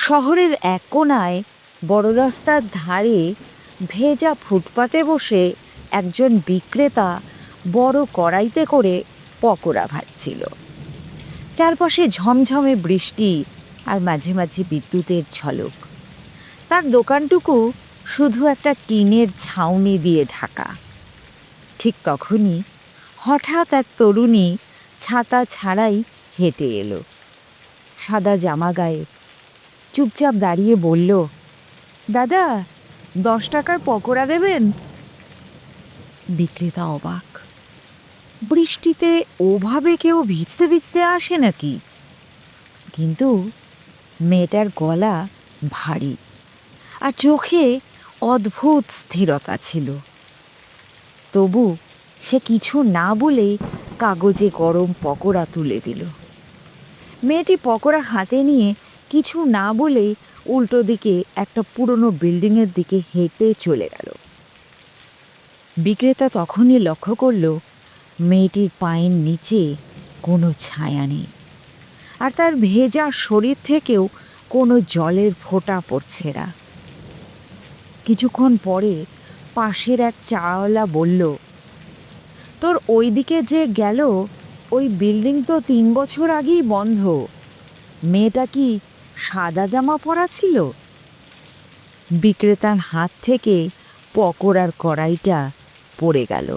শহরের এক কোণায় বড় রাস্তার ধারে ভেজা ফুটপাতে বসে একজন বিক্রেতা বড় কড়াইতে করে পকোড়া ভাজছিল। চারপাশে ঝমঝমে বৃষ্টি আর মাঝে মাঝে বিদ্যুতের ঝলক। তার দোকানটুকু শুধু একটা টিনের ছাউনি দিয়ে ঢাকা। ঠিক তখনই হঠাৎ এক তরুণী ছাতা ছাড়াই হেঁটে এলো, সাদা জামা গায়ে। চুপচাপ দাঁড়িয়ে বলল, দাদা, 10 টাকার পকোড়া দেবেন? বিক্রেতা অবাক। বৃষ্টিতে ওভাবে কেউ ভিজতে ভিজতে আসে নাকি? কিন্তু মেয়েটার গলা ভারী আর চোখে অদ্ভুত স্থিরতা ছিল। তবু সে কিছু না বলেই কাগজে গরম পকোড়া তুলে দিল। মেয়েটি পকোড়া হাতে নিয়ে কিছু না বলেই উল্টো দিকে একটা পুরনো বিল্ডিংয়ের দিকে হেঁটে চলে গেল। বিক্রেতা তখনই লক্ষ্য করল মেয়েটির পায়ের নিচে কোনো ছায়া নেই, আর তার ভেজা শরীর থেকেও কোনো জলের ফোঁটা পড়ছে না। কিছুক্ষণ পরে পাশের এক চাওয়ালা বলল, তোর ওই দিকে যে গেল ওই বিল্ডিং তো 3 বছর আগেই বন্ধ। মেয়েটা কি সাদা জামা পরা ছিল? বিক্রেতার হাত থেকে পকোড়ার কড়াইটা পড়ে গেল।